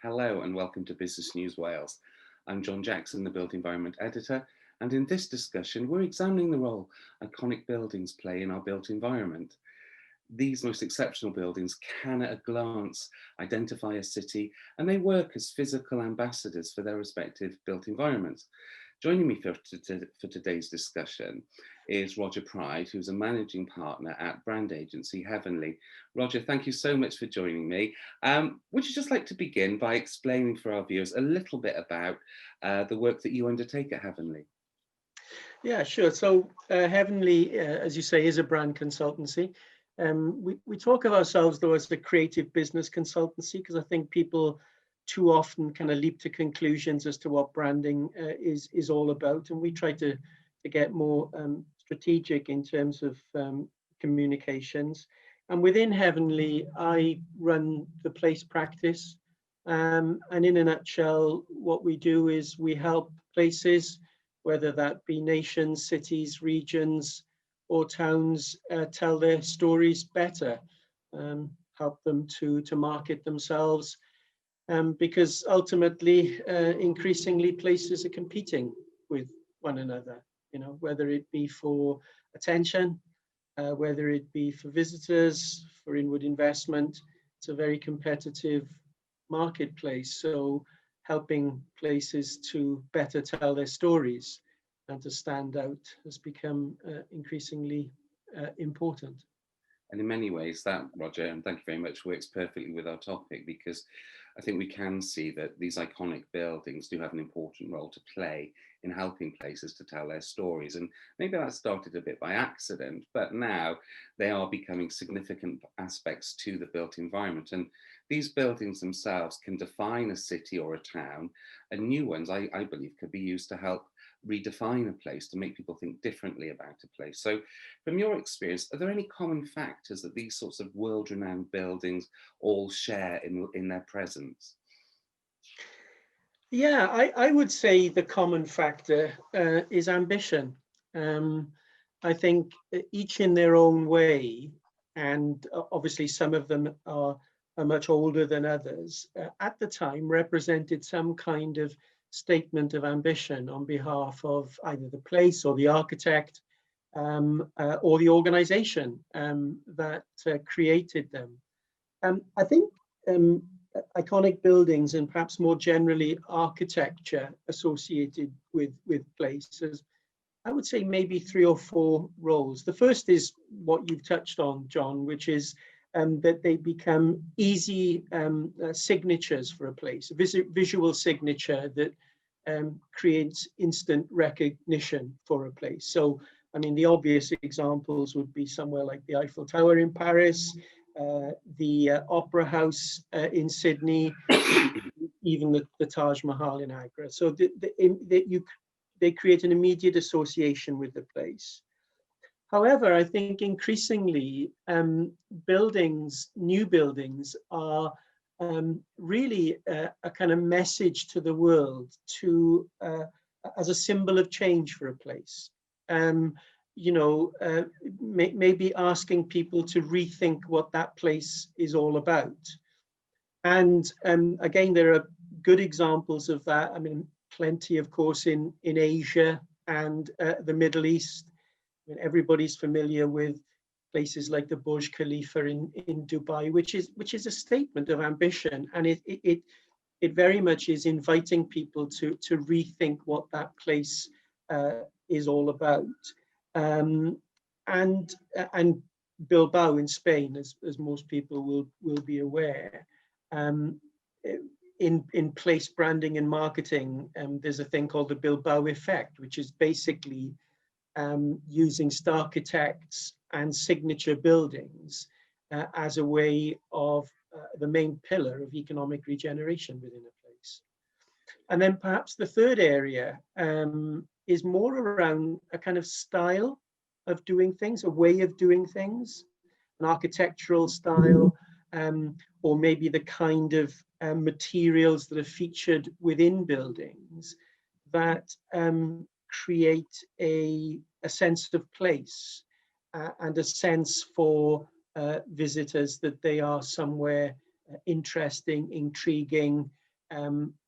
Hello and welcome to Business News Wales. I'm John Jackson, the Built Environment Editor, and in this discussion we're examining the role iconic buildings play in our built environment. These most exceptional buildings can at a glance identify a city, and they work as physical ambassadors for their respective built environments. Joining me for today's discussion is Roger Pride, who's a managing partner at brand agency Heavenly. Roger, thank you so much for joining me. Would you just like to begin by explaining for our viewers a little bit about the work that you undertake at Heavenly? Yeah, sure. So Heavenly, as you say, is a brand consultancy. We talk of ourselves, though, as the creative business consultancy, because I think people too often kind of leap to conclusions as to what branding is all about. And we try to get more strategic in terms of communications. And within Heavenly, I run the place practice. And in a nutshell, what we do is we help places, whether that be nations, cities, regions, or towns, tell their stories better, help them to market themselves, because ultimately, increasingly, places are competing with one another. You know, whether it be for attention, whether it be for visitors, for inward investment, it's a very competitive marketplace. So helping places to better tell their stories and to stand out has become increasingly important. And in many ways that, Roger, and thank you very much, works perfectly with our topic, because I think we can see that these iconic buildings do have an important role to play in helping places to tell their stories. And maybe that started a bit by accident, but now they are becoming significant aspects to the built environment. And these buildings themselves can define a city or a town, and new ones, I believe, could be used to help redefine a place, to make people think differently about a place. So from your experience, are there any common factors that these sorts of world-renowned buildings all share in their presence? Yeah, I would say the common factor is ambition. I think each in their own way, and obviously some of them are much older than others, at the time represented some kind of statement of ambition on behalf of either the place or the architect, or the organization that created them. I think iconic buildings, and perhaps more generally architecture associated with places, I would say maybe 3 or 4 roles. The first is what you've touched on, John, which is that they become easy signatures for a place, a visual signature that creates instant recognition for a place. So, I mean, the obvious examples would be somewhere like the Eiffel Tower in Paris, the Opera House in Sydney, even the Taj Mahal in Agra. So they create an immediate association with the place. However, I think increasingly buildings, new buildings, are really a kind of message to the world, to as a symbol of change for a place. You know, maybe asking people to rethink what that place is all about. And again, there are good examples of that. I mean, plenty, of course, in Asia and the Middle East. I mean, everybody's familiar with places like the Burj Khalifa in Dubai, which is a statement of ambition, and it very much is inviting people to rethink what that place is all about. And Bilbao in Spain, as most people will be aware, in place branding and marketing, there's a thing called the Bilbao effect, which is basically using starchitects and signature buildings as a way of the main pillar of economic regeneration within a place. And then perhaps the third area is more around a kind of style of doing things, a way of doing things, an architectural style, or maybe the kind of materials that are featured within buildings that create a sense of place and a sense for visitors that they are somewhere interesting, intriguing,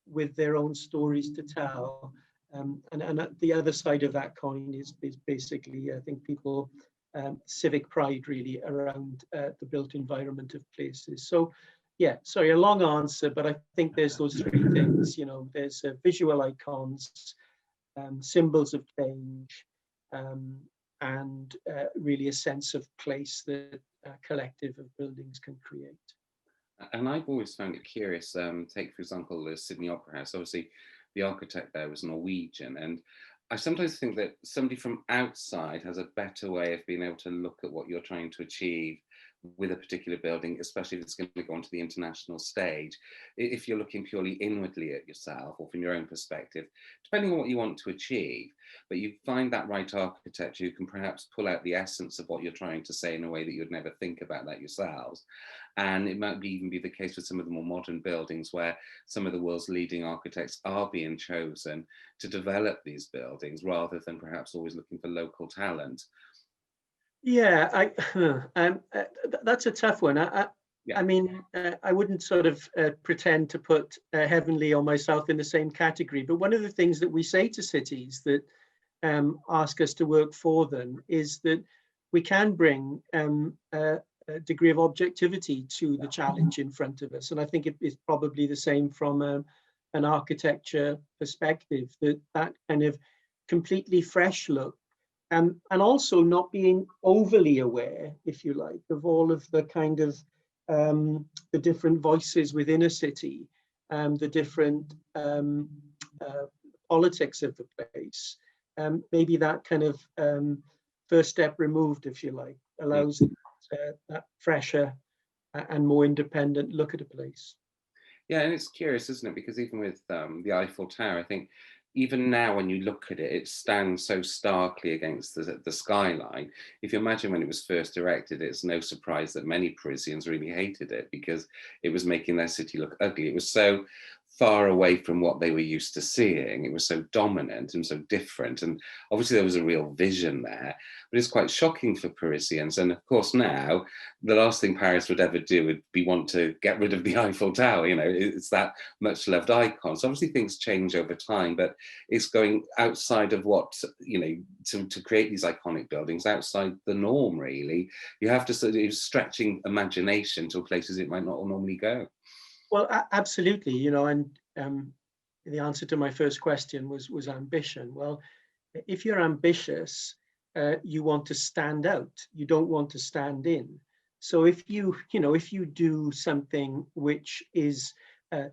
with their own stories to tell. And the other side of that coin is basically, I think, people civic pride really around the built environment of places. So yeah, sorry, a long answer, but I think there's those three things. There's visual icons, symbols of change, and really a sense of place that a collective of buildings can create. And I've always found it curious. Take, for example, the Sydney Opera House. Obviously, the architect there was Norwegian. And I sometimes think that somebody from outside has a better way of being able to look at what you're trying to achieve with a particular building, especially if it's going to go onto the international stage. If you're looking purely inwardly at yourself or from your own perspective, depending on what you want to achieve, but you find that right architect who can perhaps pull out the essence of what you're trying to say in a way that you'd never think about that yourselves. And it might even be the case with some of the more modern buildings where some of the world's leading architects are being chosen to develop these buildings rather than perhaps always looking for local talent. Yeah, that's a tough one. Yeah. I mean, I wouldn't sort of pretend to put Heavenly or myself in the same category, but one of the things that we say to cities that ask us to work for them is that we can bring a degree of objectivity to the challenge in front of us. And I think it is probably the same from an architecture perspective, that kind of completely fresh look. And also not being overly aware, if you like, of all of the kind of the different voices within a city, the different politics of the place. Maybe that kind of first step removed, if you like, allows that fresher and more independent look at a place. Yeah, and it's curious, isn't it? Because even with the Eiffel Tower, I think even now when you look at it, it stands so starkly against the skyline. If you imagine when it was first erected, it's no surprise that many Parisians really hated it because it was making their city look ugly. It was so far away from what they were used to seeing. It was so dominant and so different. And obviously there was a real vision there, but it's quite shocking for Parisians. And of course now, the last thing Paris would ever do would be want to get rid of the Eiffel Tower. It's that much loved icon. So obviously things change over time, but it's going outside of what, to create these iconic buildings, outside the norm, really. You have to sort of stretching imagination to places it might not normally go. Well, absolutely, and the answer to my first question was ambition. Well, if you're ambitious, you want to stand out. You don't want to stand in. So if you do something which is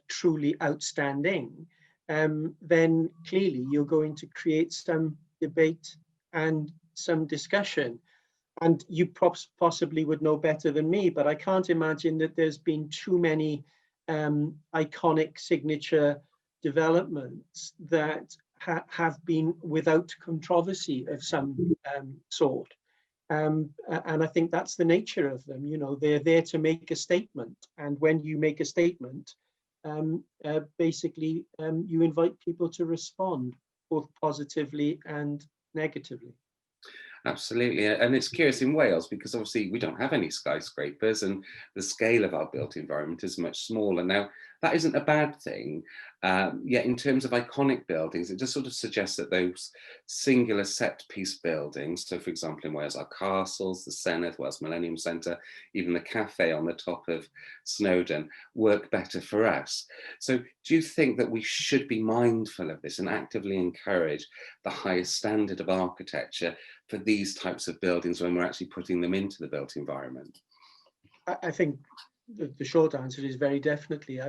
truly outstanding, then clearly you're going to create some debate and some discussion. And you possibly would know better than me, but I can't imagine that there's been too many iconic signature developments that have been without controversy of some sort. And I think that's the nature of them. They're there to make a statement. And when you make a statement, basically, you invite people to respond, both positively and negatively. Absolutely. And it's curious in Wales because obviously we don't have any skyscrapers and the scale of our built environment is much smaller. Now, that isn't a bad thing. Yet in terms of iconic buildings, it just sort of suggests that those singular set piece buildings, so for example in Wales, our castles, the Senedd, Wales Millennium Centre, even the cafe on the top of Snowdon, work better for us. So do you think that we should be mindful of this and actively encourage the highest standard of architecture for these types of buildings when we're actually putting them into the built environment? I think the short answer is very definitely.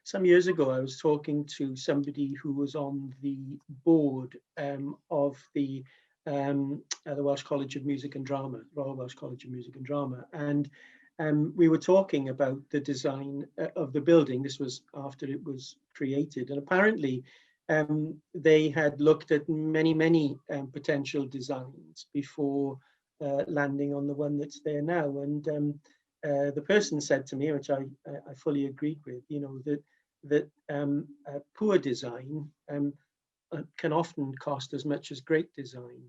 Some years ago, I was talking to somebody who was on the board of the Welsh College of Music and Drama, Royal Welsh College of Music and Drama, and we were talking about the design of the building. This was after it was created, and apparently they had looked at many potential designs before landing on the one that's there now. And the person said to me, which I fully agreed with, that poor design can often cost as much as great design.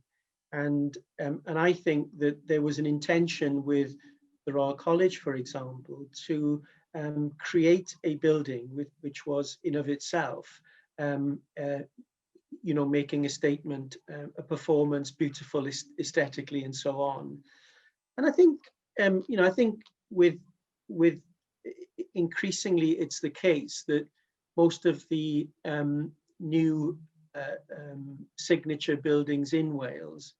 And I think that there was an intention with the Royal College, for example, to create a building which was in of itself, making a statement, a performance, beautiful aesthetically, and so on. And I think, I think with increasingly, it's the case that most of the new signature buildings in Wales,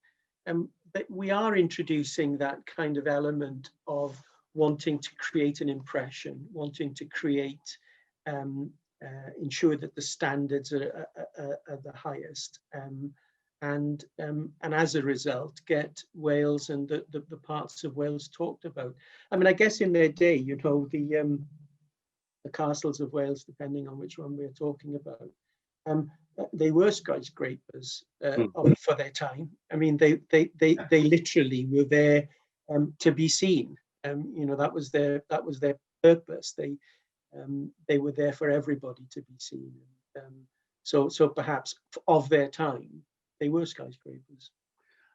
that we are introducing that kind of element of wanting to create an impression, wanting to create, ensure that the standards are the highest, and as a result, get Wales and the parts of Wales talked about. I mean, I guess in their day, the castles of Wales, depending on which one we're talking about, they were skyscrapers for their time. I mean, they literally were there to be seen. That was their purpose. They were there for everybody to be seen. So perhaps of their time, they were skyscrapers.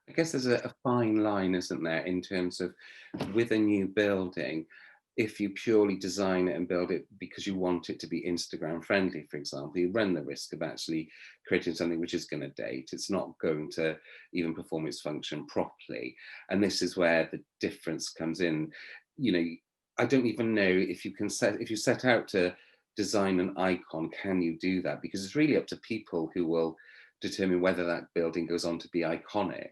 I guess there's a fine line, isn't there, in terms of with a new building, if you purely design it and build it because you want it to be Instagram friendly, for example, you run the risk of actually creating something which is going to date. It's not going to even perform its function properly. And this is where the difference comes in. I don't even know if you set out to design an icon, can you do that? Because it's really up to people who will determine whether that building goes on to be iconic.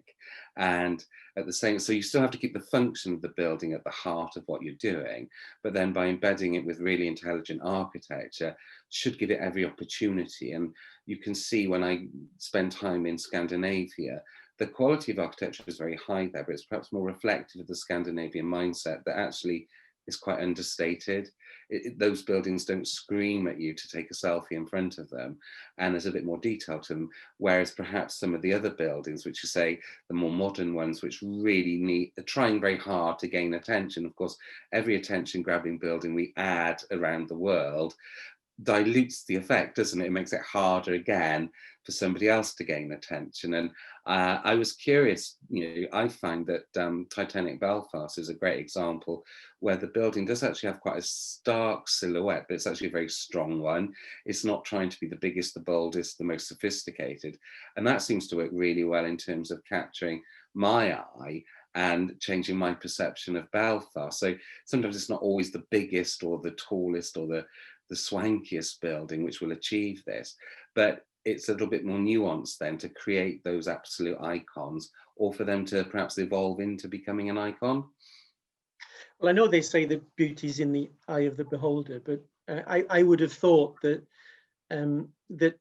And at the same, so you still have to keep the function of the building at the heart of what you're doing, but then by embedding it with really intelligent architecture, should give it every opportunity. And you can see when I spend time in Scandinavia, the quality of architecture is very high there, but it's perhaps more reflective of the Scandinavian mindset that actually is quite understated. Those buildings don't scream at you to take a selfie in front of them, and there's a bit more detail to them. Whereas perhaps some of the other buildings, which you say the more modern ones, which really are trying very hard to gain attention. Of course, every attention-grabbing building we add around the world dilutes the effect, doesn't it? It makes it harder again for somebody else to gain attention. And I was curious, I find that Titanic Belfast is a great example where the building does actually have quite a stark silhouette, but it's actually a very strong one. It's not trying to be the biggest, the boldest, the most sophisticated. And that seems to work really well in terms of capturing my eye and changing my perception of Belfast. So sometimes it's not always the biggest or the tallest or the swankiest building which will achieve this, but it's a little bit more nuanced then to create those absolute icons, or for them to perhaps evolve into becoming an icon. Well, I know they say that beauty's in the eye of the beholder, but I would have thought that that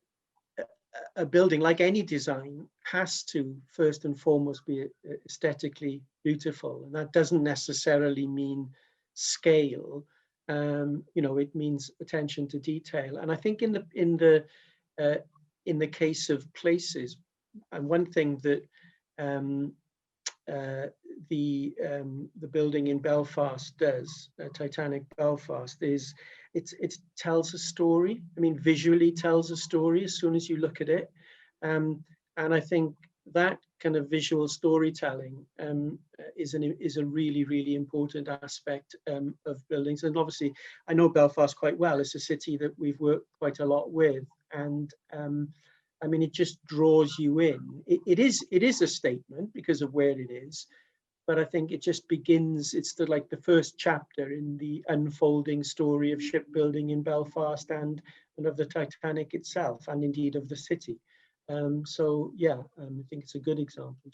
a building, like any design, has to first and foremost be aesthetically beautiful, and that doesn't necessarily mean scale. It means attention to detail. And I think in the case of places, and one thing that the building in Belfast does, Titanic Belfast, is it tells a story. I mean, visually tells a story as soon as you look at it, and I think that kind of visual storytelling is a really, really important aspect of buildings. And obviously, I know Belfast quite well. It's a city that we've worked quite a lot with, and I mean, it just draws you in. It is a statement because of where it is, but I think it just begins. It's like the first chapter in the unfolding story of shipbuilding in Belfast and of the Titanic itself, and indeed of the city. So yeah, I think it's a good example.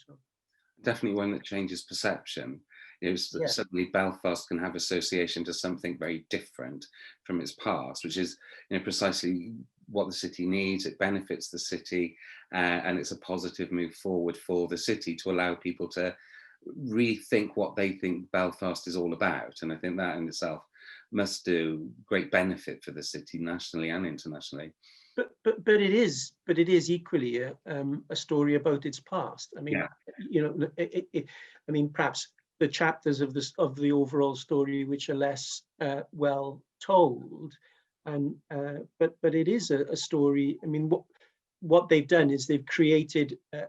Definitely one that changes perception. Suddenly Belfast can have association to something very different from its past, which is precisely what the city needs. It benefits the city, and it's a positive move forward for the city to allow people to rethink what they think Belfast is all about. And I think that in itself must do great benefit for the city nationally and internationally. But it is equally a story about its past. I mean, I mean, perhaps the chapters of the overall story which are less well told, and but it is a story. I mean, what they've done is they've created an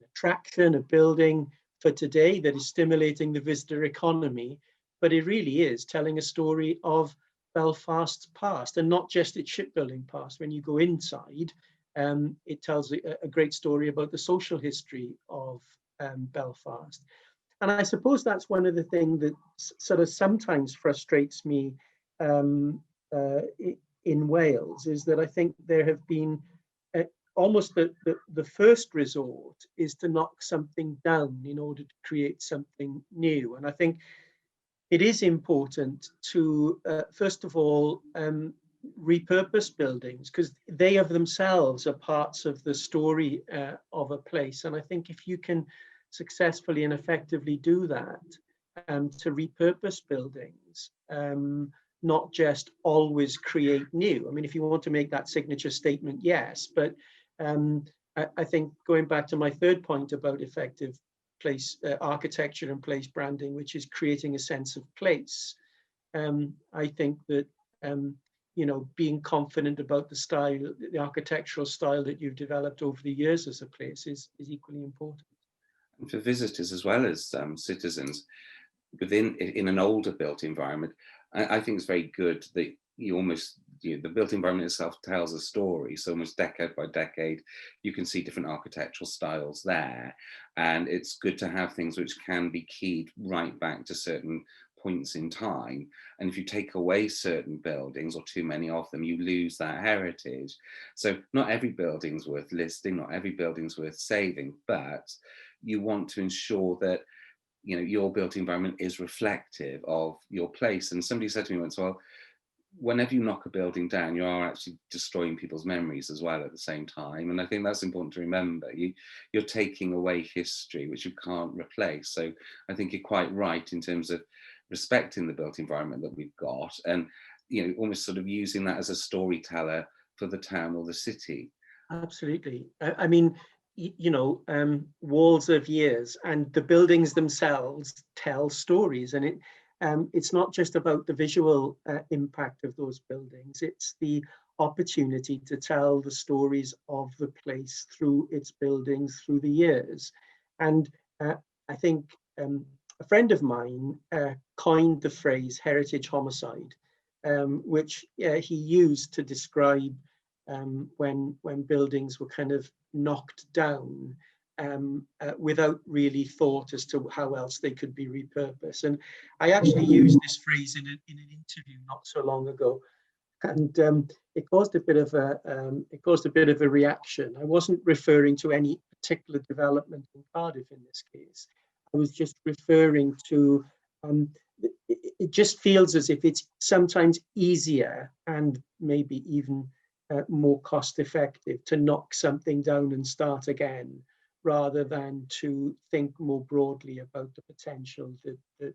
attraction, a building for today that is stimulating the visitor economy, but it really is telling a story of Belfast's past, and not just its shipbuilding past. When you go inside, it tells a great story about the social history of Belfast. And I suppose that's one of the things that sort of sometimes frustrates me um, in Wales, is that I think there have been almost the first resort is to knock something down in order to create something new. And I think it is important to, first of all, repurpose buildings, because they of themselves are parts of the story of a place. And I think if you can successfully and effectively do that, to repurpose buildings, not just always create new. I mean, if you want to make that signature statement, yes, but I think going back to my third point about effective place architecture and place branding, which is creating a sense of place. I think that you know, being confident about the style, the architectural style that you've developed over the years as a place is equally important. And for visitors as well as citizens, in an older built environment, I think it's very good that the built environment itself tells a story. So almost decade by decade, you can see different architectural styles there. And it's good to have things which can be keyed right back to certain points in time. And if you take away certain buildings, or too many of them, you lose that heritage. So not every building's worth listing, not every building's worth saving, but you want to ensure that your built environment is reflective of your place. And somebody said to me once, well, whenever you knock a building down, you are actually destroying people's memories as well at the same time. And I think that's important to remember. You're taking away history, which you can't replace. So I think you're quite right in terms of respecting the built environment that we've got, and almost sort of using that as a storyteller for the town or the city. Absolutely. I mean, walls of years, and the buildings themselves tell stories, and it's not just about the visual impact of those buildings, it's the opportunity to tell the stories of the place through its buildings through the years. And I think a friend of mine coined the phrase heritage homicide, which he used to describe when buildings were kind of knocked down without really thought as to how else they could be repurposed. And I actually used this phrase in an interview not so long ago, and it caused a bit of a reaction. I wasn't referring to any particular development in Cardiff in this case. I was just referring to it just feels as if it's sometimes easier and maybe even more cost effective to knock something down and start again, rather than to think more broadly about the potential that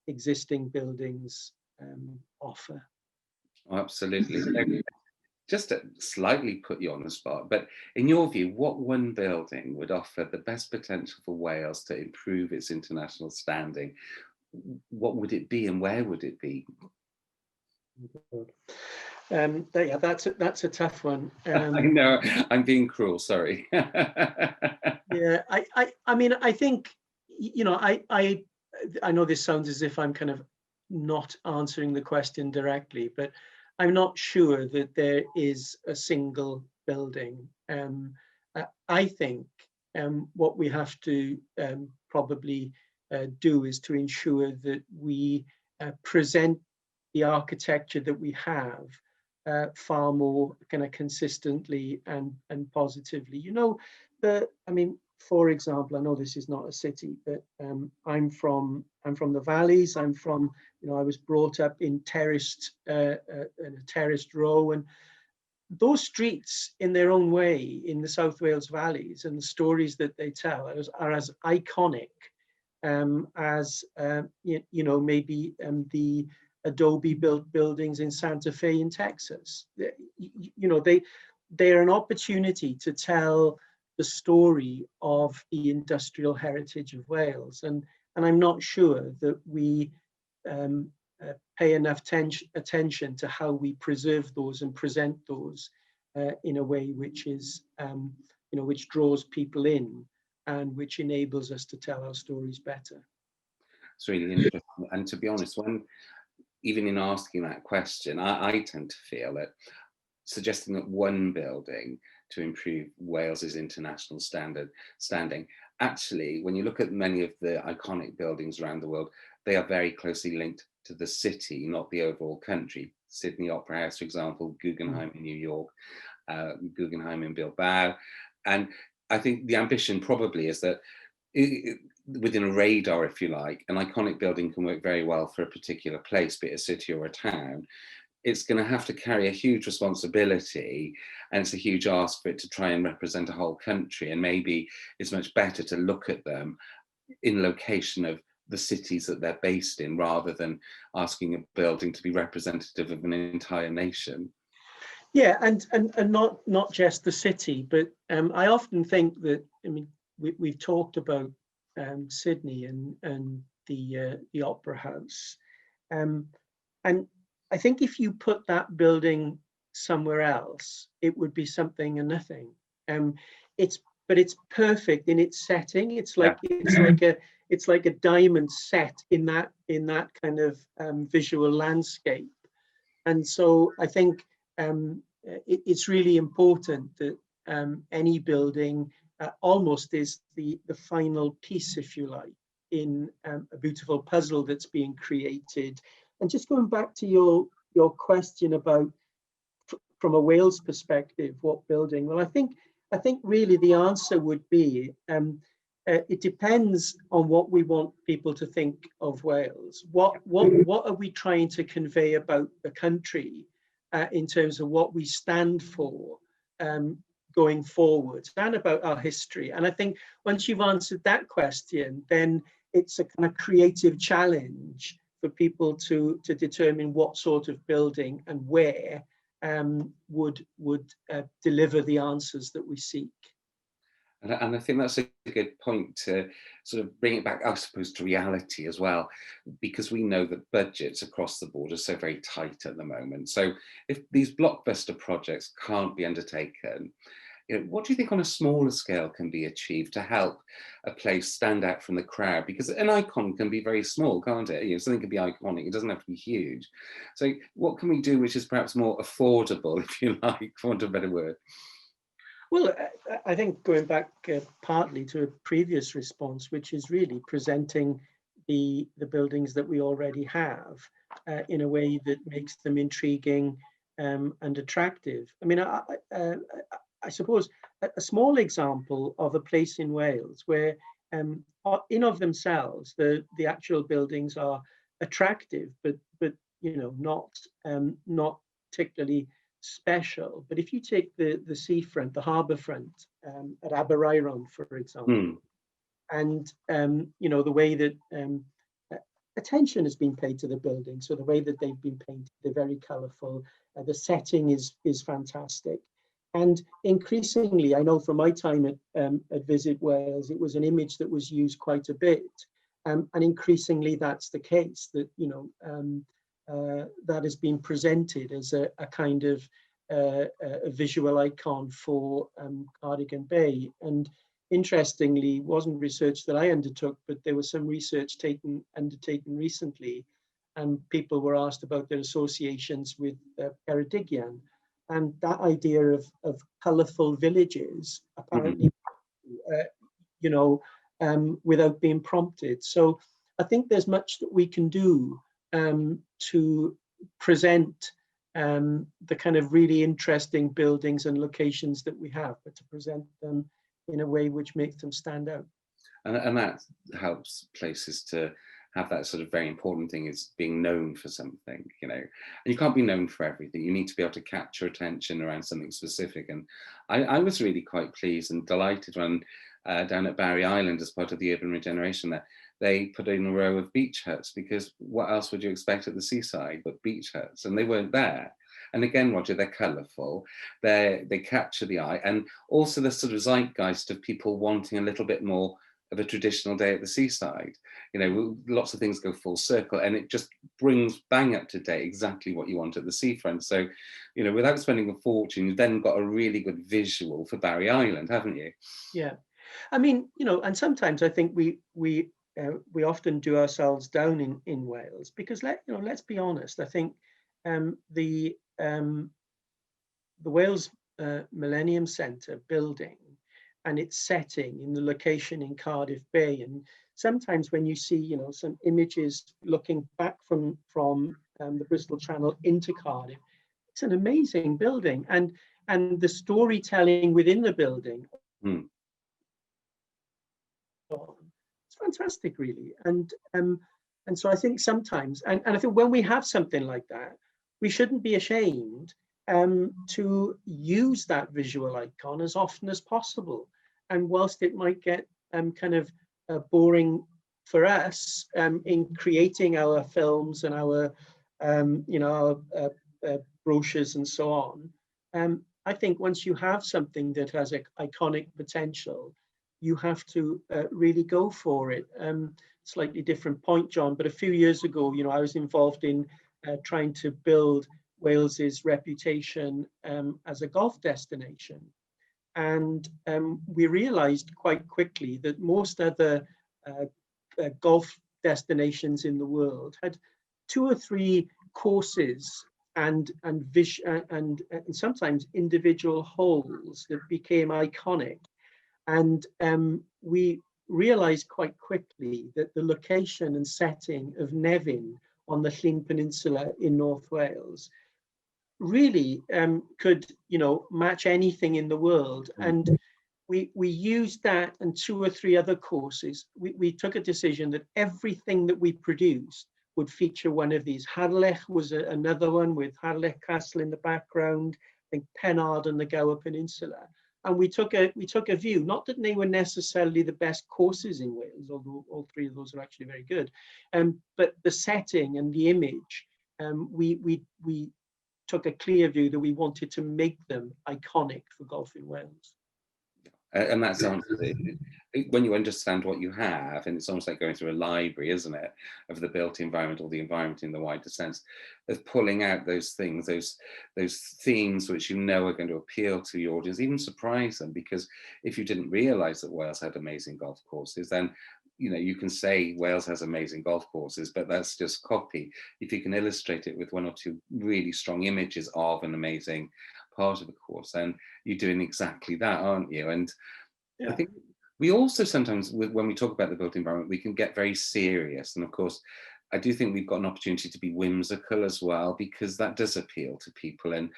existing buildings offer. Oh, absolutely. Just to slightly put you on the spot, but in your view, what one building would offer the best potential for Wales to improve its international standing? What would it be, and where would it be? Yeah, that's a tough one. I know, I'm being cruel, sorry. Yeah, I mean, I think, I know this sounds as if I'm kind of not answering the question directly, but I'm not sure that there is a single building. I think what we have to probably do is to ensure that we present the architecture that we have far more kind of consistently and positively. I mean, for example, I know this is not a city, but I'm from the valleys. I was brought up in in a terraced row, and those streets, in their own way, in the South Wales valleys, and the stories that they tell are as iconic as maybe the Adobe built buildings in Santa Fe in Texas. They're an opportunity to tell the story of the industrial heritage of Wales, and I'm not sure that we pay enough attention to how we preserve those and present those in a way which is which draws people in and which enables us to tell our stories better. It's really interesting, and to be honest, even in asking that question, I tend to feel that suggesting that one building to improve Wales's international standing, actually, when you look at many of the iconic buildings around the world, they are very closely linked to the city, not the overall country. Sydney Opera House, for example, Guggenheim in New York, Guggenheim in Bilbao. And I think the ambition probably is that within a radar, if you like, an iconic building can work very well for a particular place, be it a city or a town. It's going to have to carry a huge responsibility, and it's a huge ask for it to try and represent a whole country. And maybe it's much better to look at them in location of the cities that they're based in, rather than asking a building to be representative of an entire nation. Yeah, and not just the city, but I often think that, I mean, we've talked about Sydney and the Opera House, and I think if you put that building somewhere else, it would be something and nothing. But it's perfect in its setting. It's like it's like a diamond set in that kind of visual landscape. And so I think it's really important that any building almost is the final piece, if you like, in a beautiful puzzle that's being created. And just going back to your question about, from a Wales perspective, what building? Well, I think really the answer would be it depends on what we want people to think of Wales. What are we trying to convey about the country in terms of what we stand for going forward, and about our history? And I think once you've answered that question, then it's a kind of creative challenge for people to determine what sort of building and where would deliver the answers that we seek. And I think that's a good point to sort of bring it back, I suppose, to reality as well, because we know that budgets across the board are so very tight at the moment. So if these blockbuster projects can't be undertaken, what do you think on a smaller scale can be achieved to help a place stand out from the crowd? Because an icon can be very small, can't it? Something can be iconic, it doesn't have to be huge. So what can we do which is perhaps more affordable, if you like, for want of a better word? Well, I think going back partly to a previous response, which is really presenting the buildings that we already have in a way that makes them intriguing and attractive. I mean, I suppose a small example of a place in Wales where in of themselves the actual buildings are attractive, but not particularly special. But if you take the seafront, the harbour front at Aberaeron, for example, and the way that attention has been paid to the building, so the way that they've been painted, they're very colourful. The setting is fantastic. And increasingly, I know from my time at Visit Wales, it was an image that was used quite a bit. And increasingly, that's the case, that, that has been presented as a kind of a visual icon for Cardigan Bay. And interestingly, it wasn't research that I undertook, but there was some research undertaken recently, and people were asked about their associations with Ceredigion. And that idea of colourful villages, apparently, without being prompted. So I think there's much that we can do to present the kind of really interesting buildings and locations that we have, but to present them in a way which makes them stand out. And that helps places to have that sort of very important thing, is being known for something, and you can't be known for everything. You need to be able to capture attention around something specific. And I was really quite pleased and delighted when down at Barry Island, as part of the urban regeneration there, they put in a row of beach huts, because what else would you expect at the seaside but beach huts? And they weren't there. And again, Roger, they're colourful, they capture the eye, and also the sort of zeitgeist of people wanting a little bit more of a traditional day at the seaside. Lots of things go full circle, and it just brings bang up to date exactly what you want at the seafront. So, without spending a fortune, you've then got a really good visual for Barry Island, haven't you? Yeah. I mean, and sometimes I think we we often do ourselves down in Wales because let's be honest. I think the Wales Millennium Centre building and its setting in the location in Cardiff Bay, and sometimes when you see some images looking back from the Bristol Channel into Cardiff, it's an amazing building, and the storytelling within the building. It's fantastic, really, and so I think sometimes, and I think when we have something like that, we shouldn't be ashamed to use that visual icon as often as possible. And whilst it might get kind of boring for us in creating our films and our brochures and so on, I think once you have something that has a iconic potential, you have to really go for it. Slightly different point, John, but a few years ago, I was involved in trying to build Wales's reputation as a golf destination. And we realized quite quickly that most other golf destinations in the world had 2 or 3 courses and sometimes individual holes that became iconic. And we realized quite quickly that the location and setting of Nefyn on the Llyn Peninsula in North Wales really could match anything in the world. And we used that and 2 or 3 other courses. We took a decision that everything that we produced would feature one of these. Harlech was another one with Harlech Castle in the background, I think Pennard and the Gower Peninsula. And we took a view, not that they were necessarily the best courses in Wales, although all 3 of those are actually very good, but the setting and the image, we took a clear view that we wanted to make them iconic for golf in Wales. And that's when you understand what you have, and it's almost like going through a library, isn't it, of the built environment or the environment in the wider sense, of pulling out those things, those themes which are going to appeal to your audience, even surprise them. Because if you didn't realise that Wales had amazing golf courses, then you can say Wales has amazing golf courses, but that's just copy. If you can illustrate it with 1 or 2 really strong images of an amazing part of the course, then you're doing exactly that, aren't you? And I think we also sometimes, when we talk about the built environment, we can get very serious. And of course, I do think we've got an opportunity to be whimsical as well, because that does appeal to people, and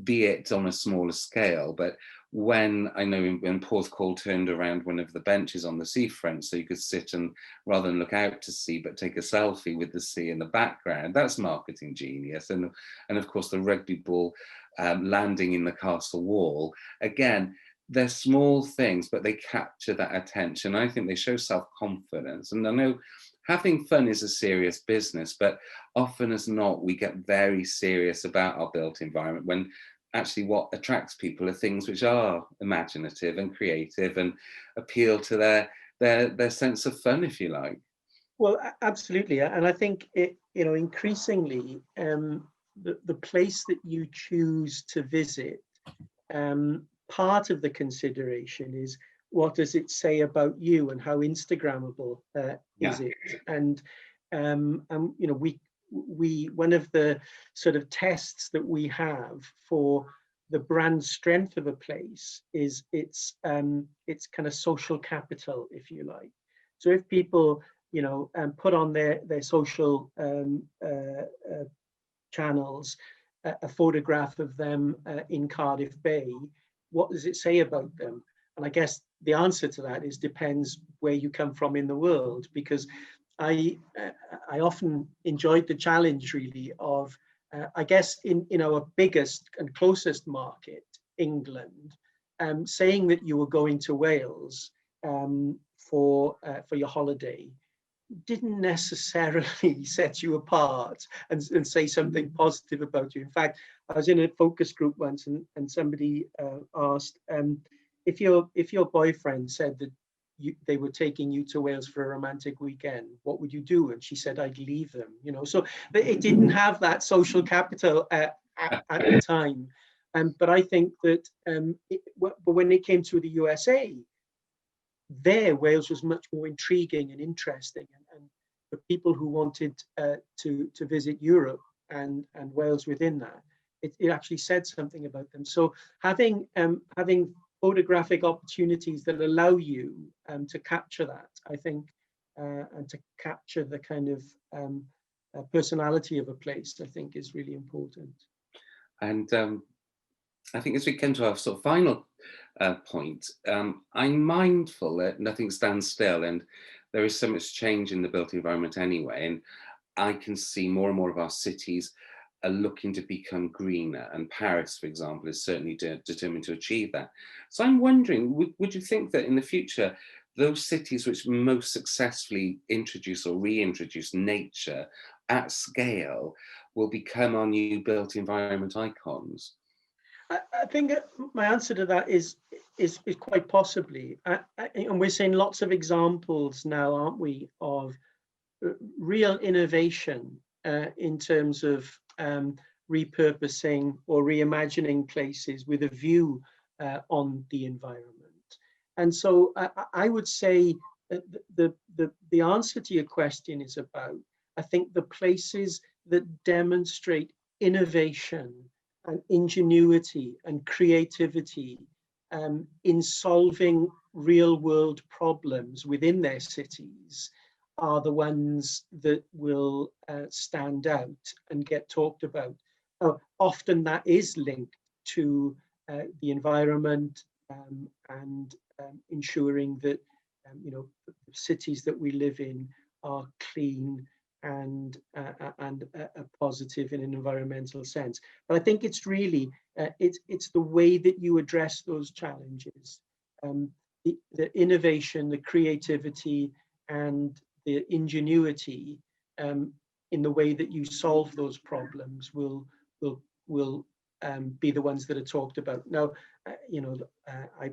be it on a smaller scale. But when Porthcawl turned around one of the benches on the seafront so you could sit and, rather than look out to sea, but take a selfie with the sea in the background, that's marketing genius. And of course, the rugby ball landing in the castle wall, again, they're small things, but they capture that attention. I think they show self-confidence. And I know having fun is a serious business, but often as not, we get very serious about our built environment, when actually what attracts people are things which are imaginative and creative and appeal to their sense of fun, if you like. Well, absolutely. And I think increasingly, the place that you choose to visit, part of the consideration is, what does it say about you, and how Instagrammable is it? And we one of the sort of tests that we have for the brand strength of a place is its kind of social capital, if you like. So if people put on their social channels a photograph of them in Cardiff Bay, what does it say about them? And I guess the answer to that depends where you come from in the world, because I often enjoyed the challenge, really, of I guess in our biggest and closest market, England, saying that you were going to Wales for your holiday didn't necessarily set you apart and say something positive about you. In fact, I was in a focus group once, and somebody asked, if your boyfriend said that they were taking you to Wales for a romantic weekend, what would you do? And she said, I'd leave them. So it didn't have that social capital at the time. But I think that but when it came to the USA, there Wales was much more intriguing and interesting, and for people who wanted to visit Europe and Wales within that, it actually said something about them. So having photographic opportunities that allow you to capture that, I think, and to capture the kind of personality of a place, I think is really important. And I think as we come to our sort of final point, I'm mindful that nothing stands still, and there is so much change in the built environment anyway. And I can see more and more of our cities are looking to become greener, and Paris, for example, is certainly determined to achieve that. So I'm wondering, would you think that in the future, those cities which most successfully introduce or reintroduce nature at scale will become our new built environment icons? I think my answer to that is quite possibly, and we're seeing lots of examples now, aren't we, of real innovation in terms of repurposing or reimagining places with a view on the environment. And so I would say the answer to your question is about, I think, the places that demonstrate innovation and ingenuity and creativity in solving real world problems within their cities are the ones that will stand out and get talked about. Often that is linked to the environment and ensuring that the cities that we live in are clean and positive in an environmental sense. But I think it's really it's the way that you address those challenges, the innovation, the creativity, and the ingenuity in the way that you solve those problems will be the ones that are talked about. Now, I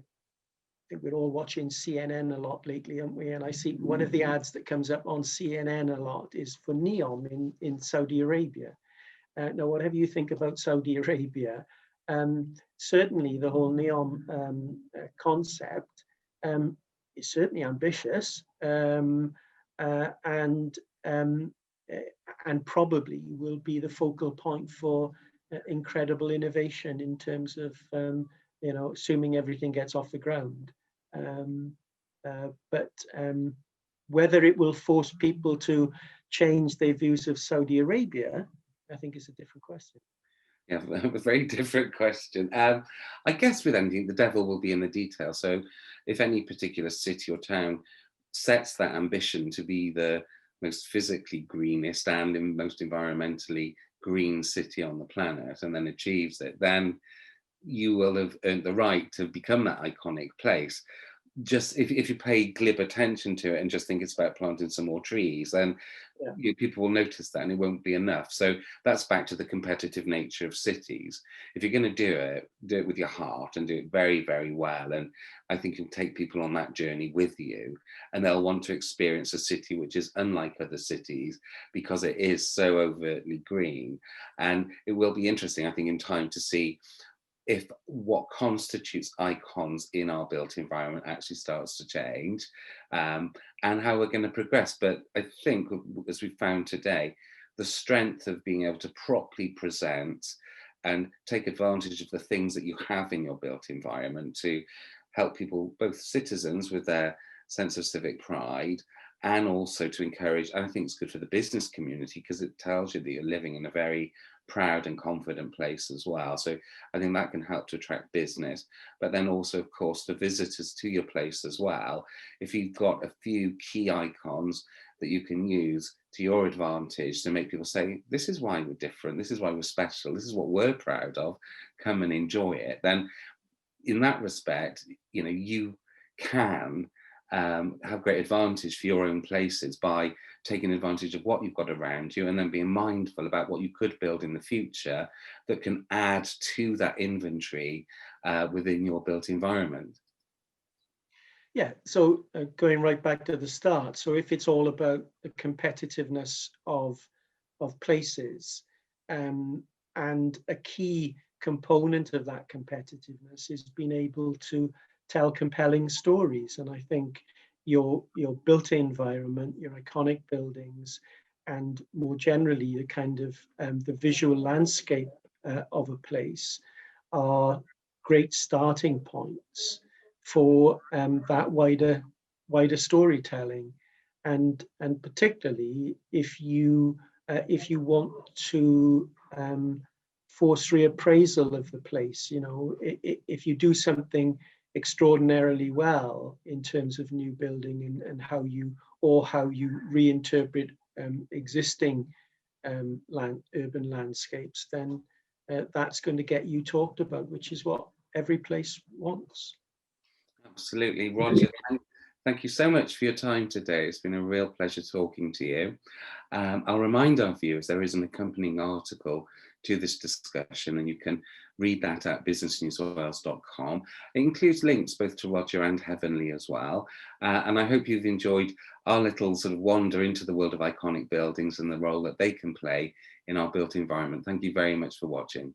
think we're all watching CNN a lot lately, aren't we? And I see one of the ads that comes up on CNN a lot is for NEOM in Saudi Arabia. Now, whatever you think about Saudi Arabia, certainly the whole NEOM concept is certainly ambitious, and probably will be the focal point for incredible innovation in terms of assuming everything gets off the ground. But whether it will force people to change their views of Saudi Arabia, I think is a different question. Yeah, a very different question. I guess with anything, the devil will be in the detail. So if any particular city or town sets that ambition to be the most physically greenest and most environmentally green city on the planet, and then achieves it, then you will have earned the right to become that iconic place. Just if you pay glib attention to it and just think it's about planting some more trees, then people will notice that and it won't be enough. So that's back to the competitive nature of cities. If you're going to do it with your heart and do it very, very well. And I think you'll take people on that journey with you, and they'll want to experience a city which is unlike other cities because it is so overtly green. And it will be interesting, I think, in time to see if what constitutes icons in our built environment actually starts to change, and how we're going to progress. But I think, as we found today, the strength of being able to properly present and take advantage of the things that you have in your built environment to help people, both citizens with their sense of civic pride, and also to encourage, and I think it's good for the business community because it tells you that you're living in a very proud and confident place as well. So I think that can help to attract business, but then also, of course, the visitors to your place as well. If you've got a few key icons that you can use to your advantage to make people say, this is why we're different, this is why we're special, this is what we're proud of, come and enjoy it, then in that respect, you can have great advantage for your own places by taking advantage of what you've got around you and then being mindful about what you could build in the future that can add to that inventory within your built environment. Yeah, so going right back to the start, so if it's all about the competitiveness of places, and a key component of that competitiveness is being able to tell compelling stories. And I think your built environment, your iconic buildings, and more generally the kind of the visual landscape of a place are great starting points for that wider storytelling. And particularly if you want to force reappraisal of the place, you know, if you do something extraordinarily well in terms of new building and how you reinterpret existing urban landscapes, then that's going to get you talked about, which is what every place wants. Absolutely, Roger. Thank you so much for your time today. It's been a real pleasure talking to you. I'll remind our viewers there is an accompanying article to this discussion, and you can read that at businessnewswales.com. It includes links both to Roger and Heavenly as well. And I hope you've enjoyed our little sort of wander into the world of iconic buildings and the role that they can play in our built environment. Thank you very much for watching.